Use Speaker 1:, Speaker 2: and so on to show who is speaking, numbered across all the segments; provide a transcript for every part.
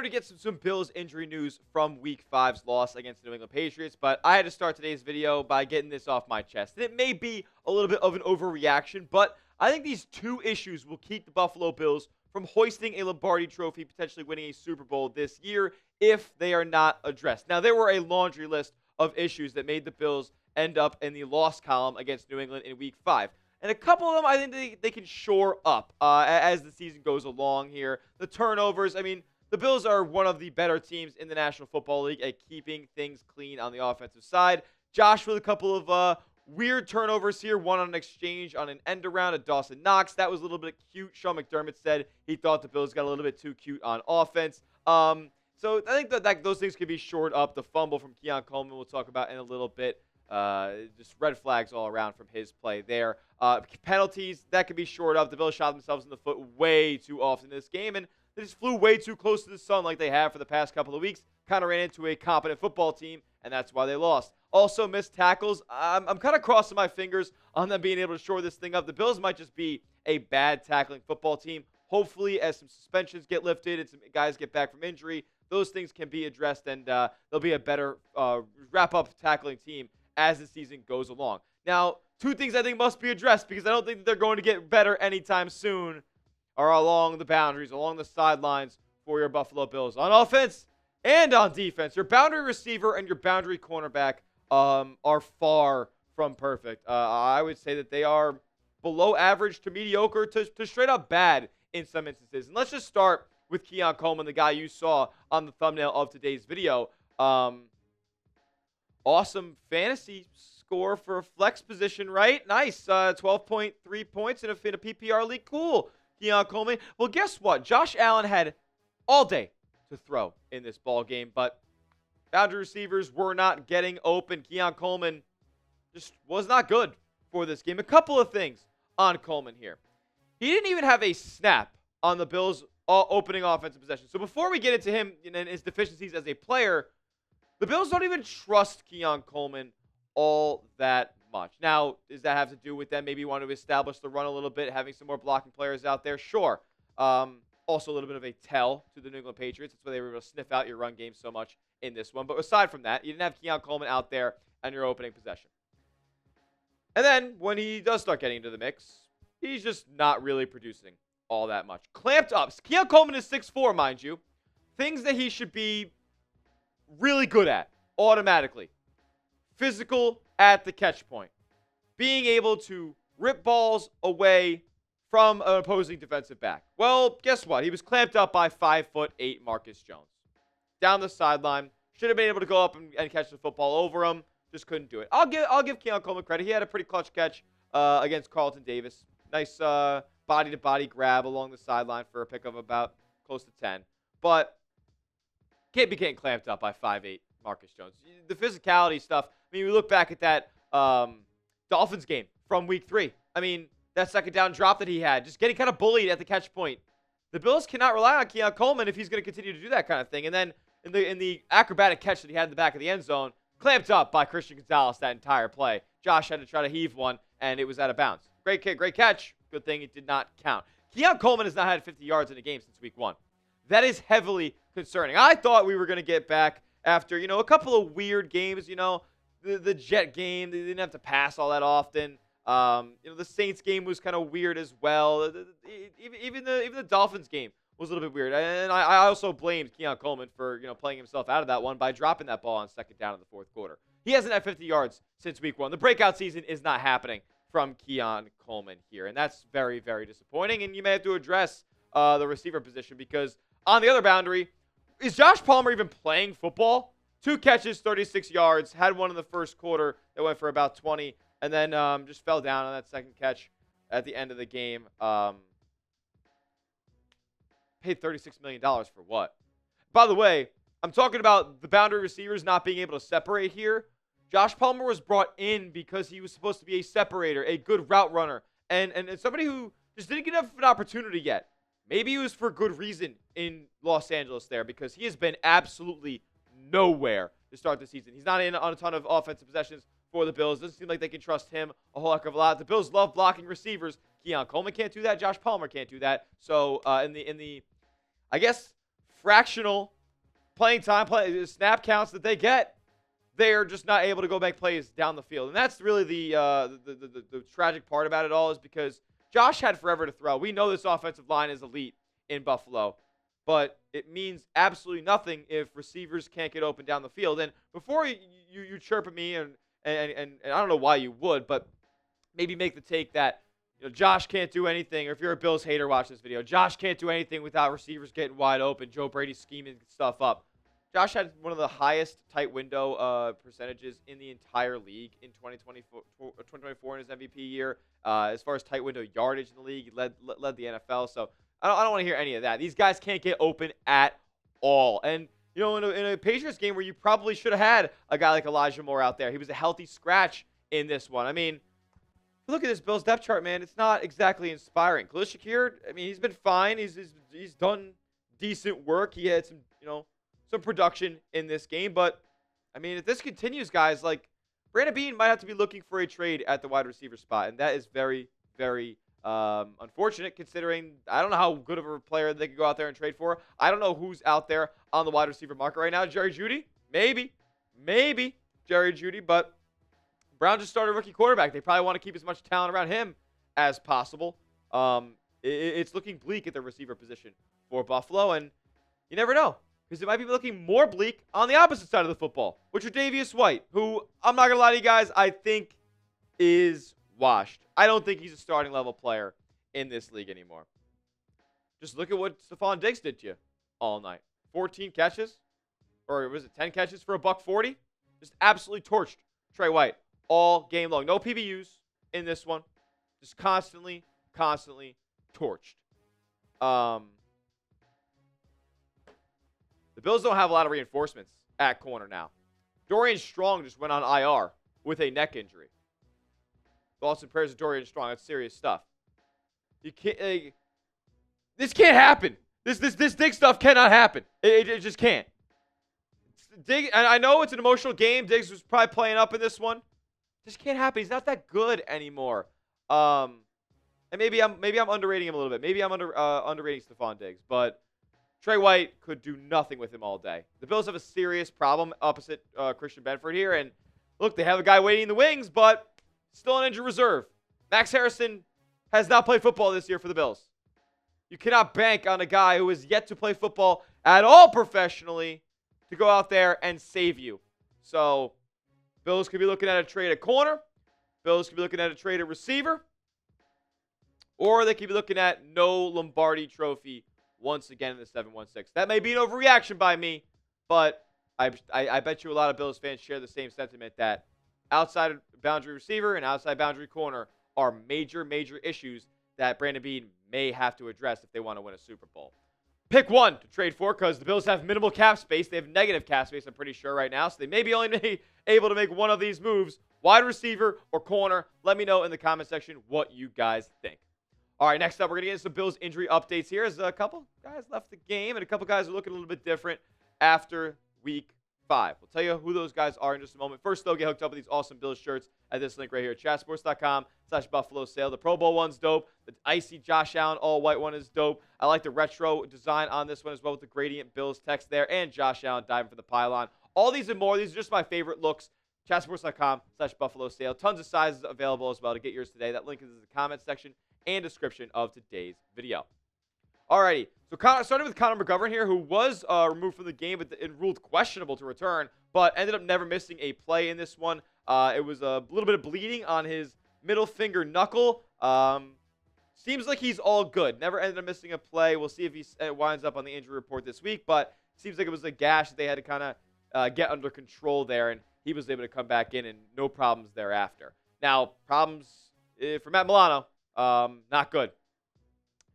Speaker 1: to get some Bills injury news from Week 5's loss against the New England Patriots, but I had to start today's video by getting this off my chest. And it may be a little bit of an overreaction, but I think these two issues will keep the Buffalo Bills from hoisting a Lombardi trophy, potentially winning a Super Bowl this year, if they are not addressed. Now, there were a laundry list of issues that made the Bills end up in the loss column against New England in Week 5. And a couple of them, I think they can shore up as the season goes along here. The turnovers, I mean, the Bills are one of the better teams in the National Football League at keeping things clean on the offensive side. Josh with a couple of weird turnovers here. One on an exchange on an end around at Dawson Knox. That was a little bit cute. Sean McDermott said he thought the Bills got a little bit too cute on offense. So I think that those things could be shored up. The fumble from Keon Coleman we'll talk about in a little bit. Just red flags all around from his play there. Penalties, that could be shored up. The Bills shot themselves in the foot way too often in this game, and they just flew way too close to the sun like they have for the past couple of weeks. Kind of ran into a competent football team, and that's why they lost. Also, missed tackles. I'm kind of crossing my fingers on them being able to shore this thing up. The Bills might just be a bad tackling football team. Hopefully, as some suspensions get lifted and some guys get back from injury, those things can be addressed, and they'll be a better wrap-up tackling team as the season goes along. Now, two things I think must be addressed because I don't think that they're going to get better anytime soon are along the boundaries, along the sidelines for your Buffalo Bills. On offense and on defense, your boundary receiver and your boundary cornerback are far from perfect. I would say that they are below average to mediocre to straight up bad in some instances. And let's just start with Keon Coleman, the guy you saw on the thumbnail of today's video. Awesome fantasy score for a flex position, right? Nice. 12.3 points in a PPR league. Cool, Keon Coleman. Well, guess what? Josh Allen had all day to throw in this ball game, but boundary receivers were not getting open. Keon Coleman just was not good for this game. A couple of things on Coleman here. He didn't even have a snap on the Bills' opening offensive possession. So before we get into him and his deficiencies as a player, the Bills don't even trust Keon Coleman all that much. Now, does that have to do with them maybe want to establish the run a little bit, having some more blocking players out there? Sure. Also a little bit of a tell to the New England Patriots. That's why they were able to sniff out your run game so much in this one. But aside from that, you didn't have Keon Coleman out there on your opening possession. And then when he does start getting into the mix, he's just not really producing all that much. Clamped up. Keon Coleman is 6'4", mind you. Things that he should be really good at automatically. Physical at the catch point. Being able to rip balls away from an opposing defensive back. Well, guess what? He was clamped up by 5'8" Marcus Jones. Down the sideline. Should have been able to go up and catch the football over him. Just couldn't do it. I'll give Keon Coleman credit. He had a pretty clutch catch against Carlton Davis. Nice body-to-body grab along the sideline for a pick of about close to 10. But can't be getting clamped up by 5'8" Marcus Jones. The physicality stuff, I mean, we look back at that Dolphins game from Week 3. I mean, that second down drop that he had, just getting kind of bullied at the catch point. The Bills cannot rely on Keon Coleman if he's going to continue to do that kind of thing. And then in the acrobatic catch that he had in the back of the end zone, clamped up by Christian Gonzalez that entire play. Josh had to try to heave one, and it was out of bounds. Great kick, great catch. Good thing it did not count. Keon Coleman has not had 50 yards in a game since Week 1. That is heavily concerning. I thought we were going to get back after, a couple of weird games, the Jet game. They didn't have to pass all that often. The Saints game was kind of weird as well. Even the Dolphins game was a little bit weird. And I also blamed Keon Coleman for, playing himself out of that one by dropping that ball on second down in the fourth quarter. He hasn't had 50 yards since Week 1. The breakout season is not happening from Keon Coleman here, and that's very, very disappointing. And you may have to address the receiver position because on the other boundary, is Josh Palmer even playing football? 2 catches, 36 yards, had one in the first quarter that went for about 20, and then just fell down on that second catch at the end of the game. Paid $36 million for what? By the way, I'm talking about the boundary receivers not being able to separate here. Josh Palmer was brought in because he was supposed to be a separator, a good route runner, and somebody who just didn't get enough of an opportunity yet. Maybe it was for good reason in Los Angeles there because he has been absolutely nowhere to start the season. He's not in on a ton of offensive possessions for the Bills. Doesn't seem like they can trust him a whole heck of a lot. The Bills love blocking receivers. Keon Coleman can't do that. Josh Palmer can't do that. So in the I guess fractional playing time, snap counts that they get, they're just not able to go make plays down the field. And that's really the tragic part about it all, is because Josh had forever to throw. We know this offensive line is elite in Buffalo, but it means absolutely nothing if receivers can't get open down the field. And before you chirp at me, and I don't know why you would, but maybe make the take that Josh can't do anything, or if you're a Bills hater watching this video, Josh can't do anything without receivers getting wide open, Joe Brady scheming stuff up. Josh had one of the highest tight window percentages in the entire league in 2024 in his MVP year. As far as tight window yardage in the league, he led the NFL. So I don't want to hear any of that. These guys can't get open at all. And in a Patriots game where you probably should have had a guy like Elijah Moore out there, he was a healthy scratch in this one. I mean, look at this Bills depth chart, man. It's not exactly inspiring. Khalil Shakir, I mean, he's been fine. He's done decent work. He had some production in this game. But, I mean, if this continues, guys, like, Brandon Beane might have to be looking for a trade at the wide receiver spot. And that is very, very unfortunate, considering I don't know how good of a player they could go out there and trade for. I don't know who's out there on the wide receiver market right now. Jerry Jeudy? Maybe Jerry Jeudy. But Brown just started a rookie quarterback. They probably want to keep as much talent around him as possible. It's looking bleak at the receiver position for Buffalo. And you never know, because it might be looking more bleak on the opposite side of the football, with Tre'Davious White, who, I'm not going to lie to you guys, I think is washed. I don't think he's a starting level player in this league anymore. Just look at what Stefon Diggs did to you all night. 14 catches, or was it 10 catches for $140? Just absolutely torched Trey White all game long. No PBUs in this one. Just constantly torched. The Bills don't have a lot of reinforcements at corner now. Dorian Strong just went on IR with a neck injury. Thoughts and prayers to Dorian Strong. That's serious stuff. You can't. This can't happen. This Diggs stuff cannot happen. It just can't. Diggs, and I know it's an emotional game. Diggs was probably playing up in this one. Just can't happen. He's not that good anymore. And maybe I'm underrating him a little bit. Maybe I'm underrating Stefon Diggs, but Trey White could do nothing with him all day. The Bills have a serious problem opposite Christian Benford here, and look, they have a guy waiting in the wings, but still on injured reserve. Max Harrison has not played football this year for the Bills. You cannot bank on a guy who has yet to play football at all professionally to go out there and save you. So Bills could be looking at a trade at corner. Bills could be looking at a trade at receiver. Or they could be looking at no Lombardi trophy once again in the 7-1-6. That may be an overreaction by me, but I bet you a lot of Bills fans share the same sentiment that outside boundary receiver and outside boundary corner are major issues that Brandon Beane may have to address if they want to win a Super Bowl. Pick one to trade for, because the Bills have minimal cap space. They have negative cap space, I'm pretty sure, right now. So they may be only able to make one of these moves, wide receiver or corner. Let me know in the comment section what you guys think. All right, next up, we're going to get into some Bills injury updates here, as a couple guys left the game, and a couple guys are looking a little bit different after Week 5. We'll tell you who those guys are in just a moment. First, though, get hooked up with these awesome Bills shirts at this link right here, chatsports.com/Buffalo sale. The Pro Bowl one's dope. The icy Josh Allen all-white one is dope. I like the retro design on this one as well, with the gradient Bills text there, and Josh Allen diving for the pylon. All these and more. These are just my favorite looks. chatsports.com/Buffalo sale. Tons of sizes available as well to get yours today. That link is in the comment section and description of today's video. Alrighty, so starting with Connor McGovern here, who was removed from the game and ruled questionable to return, but ended up never missing a play in this one. It was a little bit of bleeding on his middle finger knuckle. Seems like he's all good. Never ended up missing a play. We'll see if he winds up on the injury report this week, but seems like it was a gash that they had to kind of get under control there, and he was able to come back in and no problems thereafter. Now, problems for Matt Milano, not good.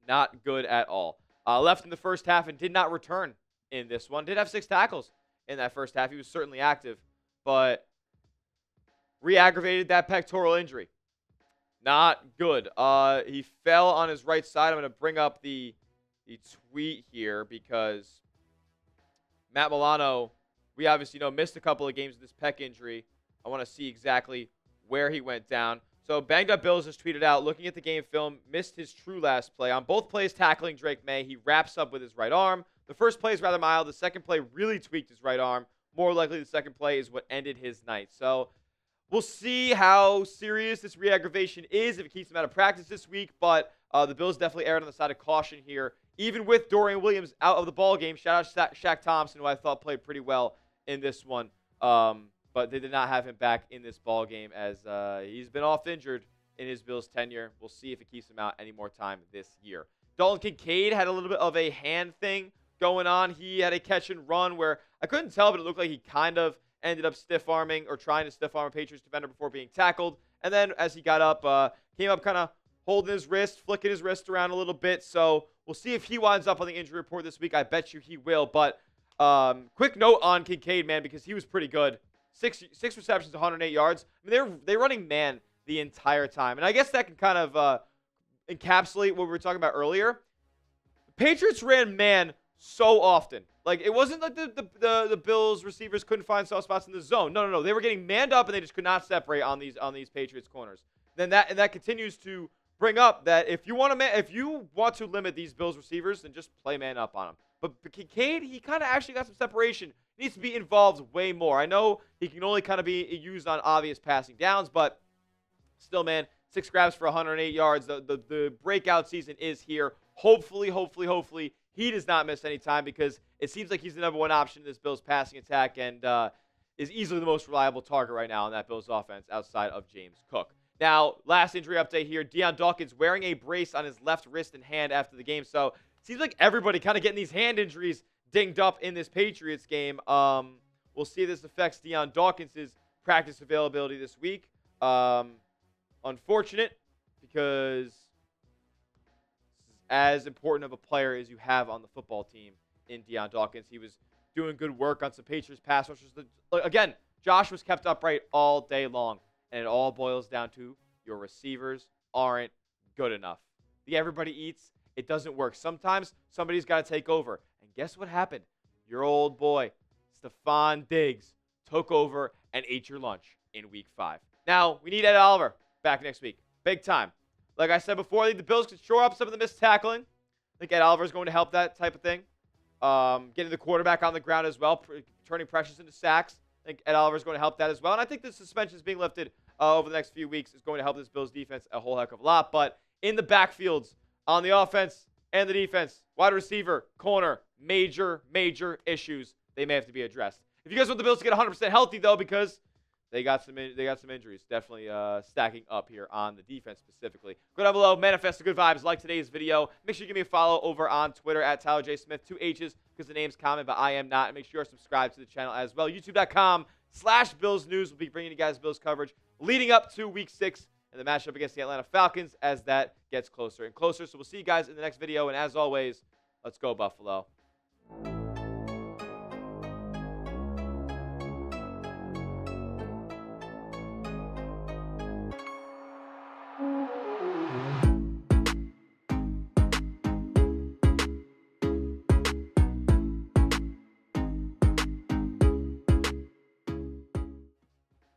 Speaker 1: Not good at all. Left in the first half and did not return in this one. Did have 6 tackles in that first half. He was certainly active, but re-aggravated that pectoral injury. Not good. He fell on his right side. I'm going to bring up the tweet here, because Matt Milano, we obviously know, missed a couple of games with this pec injury. I want to see exactly where he went down. So Banged Up Bills has tweeted out, looking at the game film, missed his true last play. On both plays tackling Drake May, he wraps up with his right arm. The first play is rather mild. The second play really tweaked his right arm. More likely, the second play is what ended his night. So we'll see how serious this re-aggravation is if it keeps him out of practice this week. But the Bills definitely erred on the side of caution here, even with Dorian Williams out of the ball game. Shout out Shaq Thompson, who I thought played pretty well in this one. But they did not have him back in this ball game as he's been off injured in his Bills tenure. We'll see if it keeps him out any more time this year. Dalton Kincaid had a little bit of a hand thing going on. He had a catch and run where I couldn't tell, but it looked like he kind of ended up stiff-arming or trying to stiff-arm a Patriots defender before being tackled. And then as he got up, came up kind of holding his wrist, flicking his wrist around a little bit. So we'll see if he winds up on the injury report this week. I bet you he will. But quick note on Kincaid, man, because he was pretty good. Six receptions, 108 yards. I mean, they're running man the entire time. And I guess that can kind of encapsulate what we were talking about earlier. The Patriots ran man so often. Like, it wasn't like the Bills receivers couldn't find soft spots in the zone. No. They were getting manned up, and they just could not separate on these Patriots corners. Then that continues to bring up that if you want to limit these Bills receivers, then just play man up on them. But Kincaid, he kind of actually got some separation. He needs to be involved way more. I know he can only kind of be used on obvious passing downs, but still, man, 6 grabs for 108 yards. The breakout season is here. Hopefully, he does not miss any time because it seems like he's the number one option in this Bills passing attack and is easily the most reliable target right now in that Bills offense outside of James Cook. Now, last injury update here. Dion Dawkins wearing a brace on his left wrist and hand after the game. So it seems like everybody kind of getting these hand injuries dinged up in this Patriots game. We'll see if this affects Dion Dawkins' practice availability this week. Unfortunate because as important of a player as you have on the football team in Dion Dawkins. He was doing good work on some Patriots pass rushers. Again, Josh was kept upright all day long, and it all boils down to your receivers aren't good enough. The everybody eats, it doesn't work. Sometimes somebody's got to take over. And guess what happened? Your old boy, Stefon Diggs, took over and ate your lunch in Week 5. Now, we need Ed Oliver back next week. Big time. Like I said before, I think the Bills could shore up some of the missed tackling. I think Ed Oliver is going to help that type of thing. Getting the quarterback on the ground as well, turning pressures into sacks. I think Ed Oliver is going to help that as well. And I think the suspensions being lifted over the next few weeks is going to help this Bills defense a whole heck of a lot. But in the backfields, on the offense and the defense, wide receiver, corner, major issues they may have to be addressed. If you guys want the Bills to get 100% healthy, though, because they got some injuries, definitely stacking up here on the defense specifically. Go down below, manifest the good vibes, like today's video. Make sure you give me a follow over on Twitter at Tyler J. Smith, 2 H's, because the name's common, but I am not. And make sure you're subscribed to the channel as well. YouTube.com/Bills News will be bringing you guys Bills coverage leading up to Week 6 and the matchup against the Atlanta Falcons as that gets closer and closer. So we'll see you guys in the next video. And as always, let's go Buffalo.